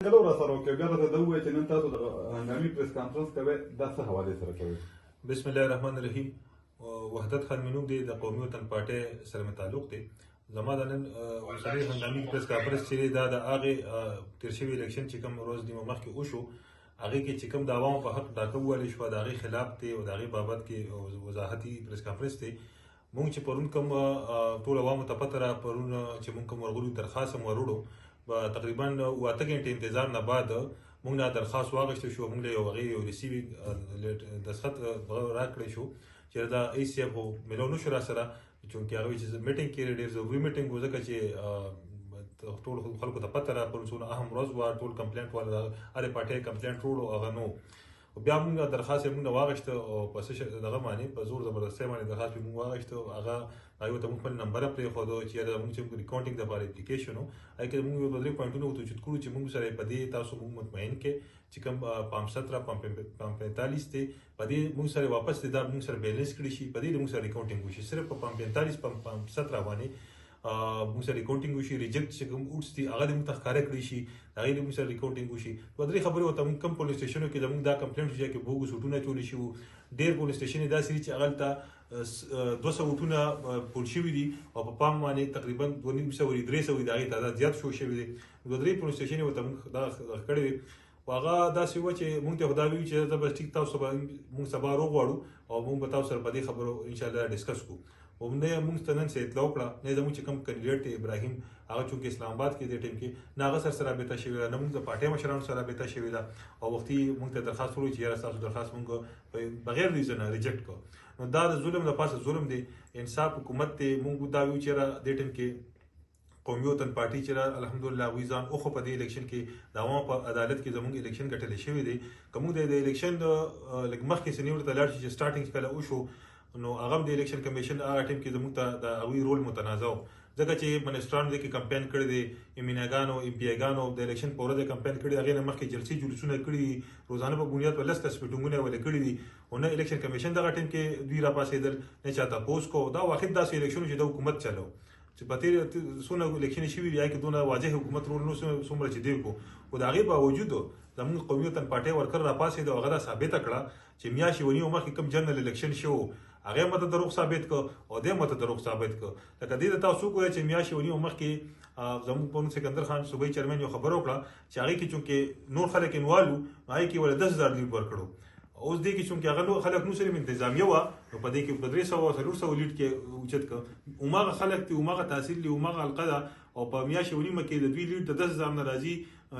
څنګه ورا سره وکړي بیا راته ووایي چې نن تاسو د هنګامي پریس کانفرنس کوئ دا څه حوالې سره کوئ؟ بسم الله الرحمن الرحیم. وحدت خان مینوک دی، د قومي وطن پارټۍ سره مې تعلق دی. زما د نن اوسنۍ هنګامي پریس کانفرنس چې دی دا د هغې تېر شوي الیکشن چې کوم ورځ نیمه مخکې وشو هغې کې چې کوم د عوامو په حق ډاکه وویلې شوه د هغې خلاف دی او د هغې بابت کې وضاحتي پریس کانفرنس دی. مونږ چې پرون کوم ټول عوامو ته پته را پرون چې مونږ کوم ورغلو درخواست هم وروړو تقریبا 8 غنټې انتظار نه بعد مونږ نه درخواست واغشته شو. مونږ له یو هغې یو ریسیوینګ دستخط راکړی شو چې دا ای سی اف میلاو نشو را سره چونکې هغه وایي چې میټینګ کې ډېر ضروري میټینګ و ځکه چې ټول خلکو ته پته را پرون څونه اهم ورځ وه ټول کمپلینټ والا هرې پارټۍ کمپلینټ وروړو هغه نو بیا مونږ درخواست یې مونږ واغشته او په څه دغه باندې په زور زبردستۍ باندې درخواست یې مونږ واغشته هغه هغې ته مونږ خپل نمبر هم پرېښودو چې یاره مونږ چې ریکاونټینګ دپاره اپلیکیشن و هغې کې مونږ یو دوه درې پوینټونه ورته اوچت کړو چې مونږ سره په دې تاسو مونږ مطمئن کې چې کوم پام 17 پام 45 دی په دې مونږ سره واپس دی دا مونږ سره بیلنس کړي شي په دې مونږ سره ریکاونټینګ وشي صرف په پام 45 پام 17 باندې مونږ سره ریکاونټینګ وشي ریجکټ چې کوم اوټس دي هغه دې مونږ ته ښکاره کړي شي هغې دې مونږ سره ریکاونټینګ وشي. دوه درې خبرې ورته مونږ کوم پولیس سټیشنو کې زموږ دا کمپلینټ شي چې بوګو سوټونه چولې شي ډېر پولیس سټیشن یې داسې دي چې هغلته 200 اوټونه پول شوي دي او په پام باندې تقریبا 200 300 د هغې تعداد زیات شوی دی. دوه درې پولیس سټیشن یې ورته مونږ دا کړی دی خو هغه داسې وه چې مونږ ته خو دا ویل چې ته بس ټیک تاسو به مونږ سبا روغواړو او مونږ به تاسو سره په دې خبرو انشاءالله ډسکس کړو او نه مونږ ته نن څه اطلاع وکړه نه زموږ چې کوم کینډیډیټ دی ابراهیم هغه چونکې اسلام آباد کې دې ټیم کې نه هغه سره رابطه شوې ده نه مونږ د پارټۍ مشرانو سره رابطه شوې ده او وختي مونږ ته درخواست وکړو چې یاره ستاسو درخواست مونږ بغیر ریزنه ریجکټ کړو. نو دا د ظلم د پاسه ظلم دی. انصاف حکومت دی. مونږ دا ویو چې یاره دې ټیم کې قومي وطن پارټي چې الحمدلله هغوی ځان وخو په دې الیکشن کې د عوامو په عدالت کې زموږ الیکشن ګټلی شوی دی. که مونږ د الیکشن لږ مخکې سنې ورته لاړ شي چې سټارټینګ کله وشو نو هغه هم د الیکشن کمیشن هغه ټیم کې زموږ ته د هغوی رول متنازع و ځکه چې منسټرانو دې کې کمپین کړی دی امیناګانو ام پی ایګانو د الیکشن په ورځ کمپین کړی هغې نه مخکې جلسې جلوسونه کړي دي روزانه په بنیاد په 10 میټینګونه ولې کړي دي او نه الیکشن کمیشن دغه ټیم کې دوی راپاڅېدل نه چا تپوس کو دا واحد داسې الیکشن چې د حکومت چلو چې په تېر څونه الیکشن شوي دي هغې کې دونه واضح حکومت رول نو څومره چې دی کو خو د هغې باوجود زموږ قومي وطن پارټۍ ورکر راپاڅېد او هغه دا ثابته کړه چې میاشتې ونیو مخکې کوم جنرال الیکشن شو هغه ماته دروغ ثابت کړ او دې ماته دروغ ثابت کړ. لکه دې ته تاسو وګورئ چې میاشتې ونیو مخکې زموږ پرون سکندر خان صوبایي چیرمن یو خبره وکړه چې هغې کې چونکې نور خلک انوالو هغې کې ولې 10,000 لیډ ورکړو اوس دې کې چونکې هغه نور خلک نو صرف انتظامیه وه نو په دې کې په 300 او 400 لیډ کې اوچت کړ هماغه خلک دي هماغه تحصیل دي هماغه حلقه ده او په میاشتې ونیمه کې د دوی لیډ د 10,000 نه راځي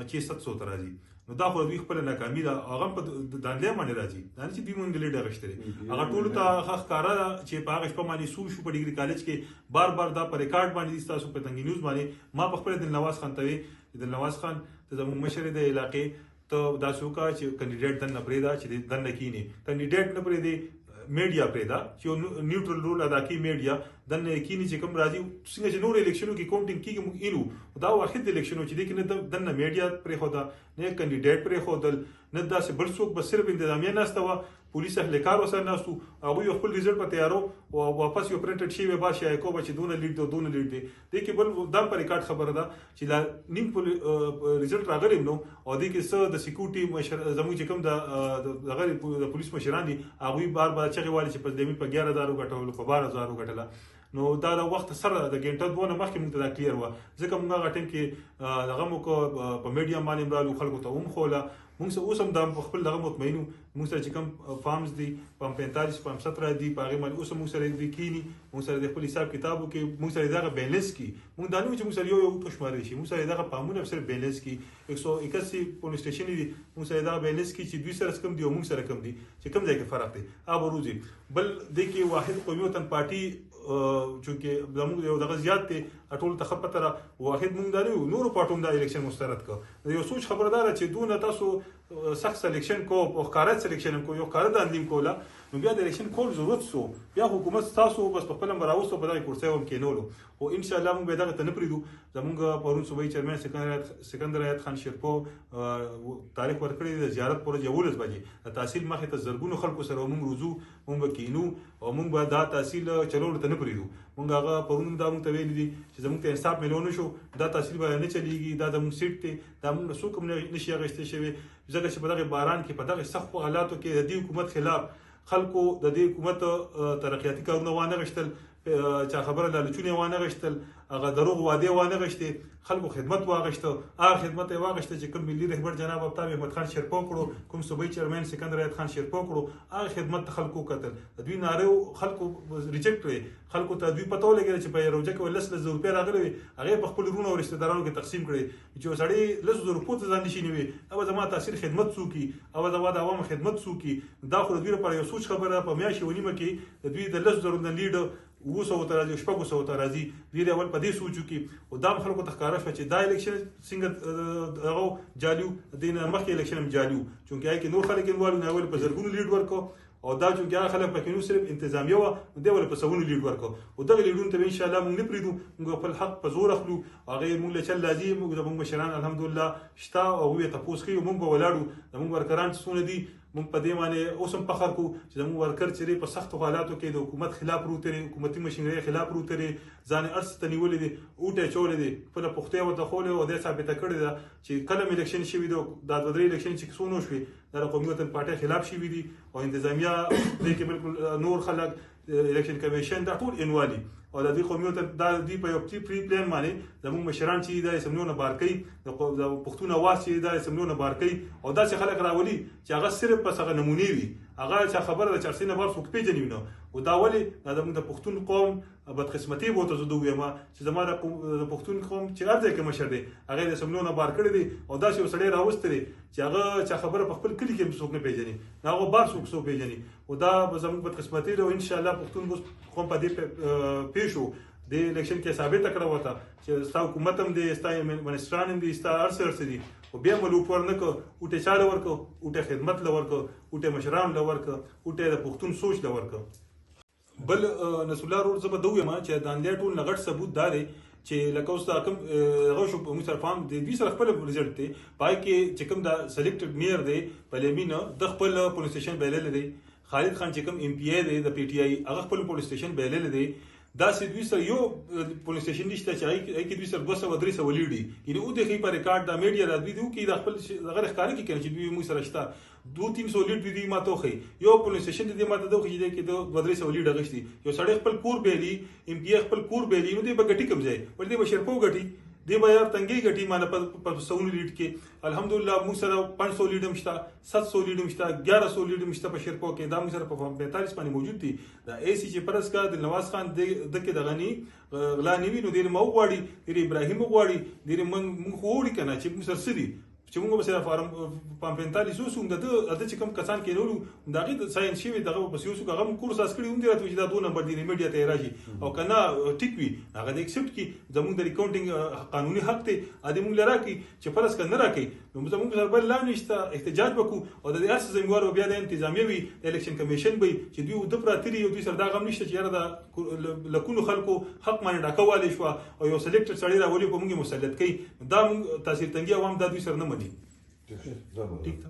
چې 700 ته راځي نو دا خو دوی خپله ناکامي ده هغه په دانلې باندې راځي دا نه چې دوی مونږ لیډ اخیستی دی هغه ټولو ته ښکاره ده چې په هغه شپه باندې سو شو په ډګري کالج کې بار دا په ریکارډ باندې دي ستاسو په تنګي نیوز باندې ما په خپله دلنواز خان ته وی دلنواز خان ته زموږ مشر د علاقې ته داسې وکړه چې کینډیډیټ دننه پرېږده چې دننه کښېني کینډیډیټ نه پرېږدي میډیا پرېږده چې نیوټرل رول ادا کوي میډیا دننه یې کښېني چې کوم راځي څنګه چې نور الیکشنو کې کاونټینګ کېږي موږ اینو دا واحد الیکشن و چې دې کې نه دننه میډیا پرېښوده نه کینډیډیټ پرېښودل نه داسې بل څوک بس صرف انتظامیه ناسته وه پولیس اهلکار ورسره ناست وو هغوی خپل ریزلټ په تیارو او واپس یو پرنټډ شوی به شایع کوو چې دونه لیډ دی دونه لیډ دی دې کې بل دا په ریکارډ خبره ده چې دا نیم ریزلټ راغلی نو او دې کې څه د سکیورټي زموږ چې کوم دغه د پولیس مشران دي هغوی بار چغې والي چې په دېمې په 11,000 وګټلو په 12,000 وګټله نو دا د وخت سره د ګنټه دوه نه مخکې مونږ ته دا کلیر وه ځکه مونږ هغه ټایم کې دغه مو په میډیا باندې رالو خلکو ته ومښوله مونږ سره اوس هم دا خپل دغه مطمئن مونږ سره چې کوم فارمز دي پام 45 پام 17 دي په هغې باندې اوس هم مونږ سره دوی کښېني مونږ سره د خپل حساب کتاب وکړي مونږ سره دغه بیلنس کړي مونږ دا نه وایو چې مونږ سره یو اوټو شمارلی شي مونږ سره دغه پامونه صرف بیلنس کړي 181 پولیس سټیشن دي مونږ سره دغه بیلنس کړي چې دوی سره کم دي او مونږ سره کم دي چې کوم ځای کې فرق دی هغه به روزي بل دې کې واحد قومي وطن پارټي چونکې زموږ یو دغه زیات دی ټولو ته ښه پته ده واحد مونږ دا نه یو نورو پارټو هم دا الیکشن مسترد کړه یو سوچ خبره دا ده چې دونه تاسو سخت سلیکشن کو او ښکاره سلیکشن کو یو ښکاره دندیم کوله نو بیا د الیکشن کول ضرورت سو بیا حکومت ستاسو بس په خپله به راوستو په دغې کرسۍ هم کېنولو خو انشاءالله مونږ به دغه ته نه پرېږدو زمونږ پرون صوبایي چیرمن سکندر حیات خان شیرپو تاریخ ورکړی دی د زیارت په ورځ 11 بجې د تحصیل مخې ته زرګونو خلکو سره مونږ روزو مونږ به کینو او مونږ به دا تحصیل چلولو ته نه پرېږدو مونږ هغه پرون دا مونږ ته ویلي دي چې زموږ ته انصاف ملو نه شو دا تاثیر به نه چلیږي دا زموږ سیټ دی دا موږ څوک هم نشي اخیستی شوی ځکه چې په دغه باران کې په دغه سخت حالاتو کې د دې حکومت خلاف خلکو د دې حکومت ترقیاتي کارونه وانه غشتل چا خبره لالچونه وانه غشتل هغه دروغ وعده وانه غشته خلکو خدمت واغشته هغه خدمت یې واغشته چې کوم ملي رهبر جناب افتا محمد خان شیرپو کړو کوم صوبایي چیرمن سکندر ایت خان شیرپو کړو هغه خدمت خلکو کتل د دوی ناره خلکو ریجیکټ کړي خلکو ته دوی پته ولګی چې په روزه کې ولس له روپیا راغلي هغه په خپل ورونو او رشتہ دارانو کې تقسیم کړي چې سړی لږ روپو ته ځان نشي نیوي او زما تاثیر خدمت څوکي او زما د عوام خدمت څوکي دا خو دوی لپاره یو سوچ خبره په میاشي ونیمه کې دوی د لږ زرو نه لیډ وسو ته راځي شپږ سو ته راځي ډیر اول په دې سوچو کې او دا خلکو ته ښکارا شو چې دا الیکشن څنګه هغه جالیو دین مخکې الیکشن هم جالیو چونکه هغه کې نور خلک انوالو نه اول په زرګونو لیډ ورکو او دا چونکه هغه خلک پکې نو صرف انتظامیه و دی ول په سونو لیډ ورکو او دغه لیډون ته ان شاء الله موږ نه پریدو موږ خپل حق په زور اخلو هغه موږ له چل لازم موږ د موږ مشران الحمدلله شتا او وی تاسو خو موږ ولاړو موږ ورکران څونه دي موږ په دې باندې اوس هم فخر کوو چې زموږ ورکر چې په سختو حالاتو کې د حکومت خلاف روتري حکومتي مشینري خلاف روتري ځان ارس ته نیولې دي اوټه چولې دي خپل پختې ورته خولې او د ثابته کړې ده چې کله الیکشن شوی دی د درې الیکشن چې څونه شوی د قومي وطن پارټي خلاف شوی دي او انتظامیه دې کې بالکل نور خلک الیکشن کمیشن دا ټول انوالي او د دې قومي وطن د دې په یو پری پلان باندې زموږ مشران چې د سمنونه بارکۍ د پښتون اواز چې د سمنونه بارکۍ او دا چې خلک راولي چې هغه صرف پس هغه نمونه وي هغه چې خبره د چرسینه بار څوک پیژني نو او دا ولي د پښتون قوم بدقسمتي بو ته زدو یم چې زما د پښتون قوم چې ارزه کې مشر دی هغه د سمنونه بار کړی دی او دا چې وسړی راوستري چې هغه چې خبره په خپل کلی کې څوک نه پیژني هغه بار څوک پیژني او دا زموږ بدقسمتي دی او ان شاء الله پښتون قوم په دې پیښو د الیکشن کې ثابت کړو وته چې ستا حکومت هم دی ستا منستران هم دي ستا ارسر دي او بیا ملوک ورنکو اوټه چاله ورکو اوټه خدمت لورکو اوټه مشران لورکو اوټه د پښتون سوچ لورکو بل نسول الله ورو زبر دوی ما چې د اندیا ټول نغټ ثبوت داري چې لکه اوس دا کوم هغه شو په مصر فارم د دې سره خپل ريزلټ دی پای کې چې کوم دا سلیکټډ میر دی په لمینه د خپل پولیس سټیشن بیلل دی خالد خان چې کوم ایم پی ای دی د پی ټی آی هغه خپل پولیس سټیشن بیلل دی دا چې دوی سره یو پولیس سټیشن نشته چې هغه کې دوی سره 200 300 ولیډي یعنی او د خې په ریکارډ د میډیا راځي دوی کې د خپل غیر ښکاري کې چې دوی موږ سره شته 200 لیډ دي ماته خو یو پولیس سټیشن دې ماته دوه کې د 200 لیډ غشتي یو سړی خپل کور بیلی ایم پی خپل کور بیلی نو دې بغټي کم ځای ور دې بشرپو غټي دې بیا تنګي غټي مانه په 100 لیډ کې الحمدلله موږ سره 500 لیډ مشته 700 لیډ مشته 1100 لیډ مشته په شرپو کې دا موږ سره په 45 باندې موجود دي دا ای سی چې پرس کا د نواز خان د کې د غنی غلا نیوی نو دې مو غواړي دې ابراهیم غواړي دې موږ وړي کنه چې موږ سره سړي چې موږ به سره فارم 45 سوسوم د چې کوم کسان کې نورو دغه د ساينس شوی دغه په سیاسو هغه کورس اسکړي هم دي راته چې دا 2 نمبر دی میډیا ته راځي او کنه ټیک وي هغه د ایکسپټ کی زموږ د ریکاونټینګ قانوني حق ته ادي موږ لرا کی چې فرض کنه راکې نو زموږ سره بل لا نشته احتجاج وکړو او د هر څه زموږ بیا د انتظامیه وي د الیکشن کمیشن به چې دوی د پراتری او دوی سره دا غم نشته چې یاره د لکونو خلکو حق باندې ډاکوالی شو او یو سلیکټډ سړی راولي په موږ مسلط کوي دا موږ تاثیر تنګي عوام د دوی سره نه مني ٹھیک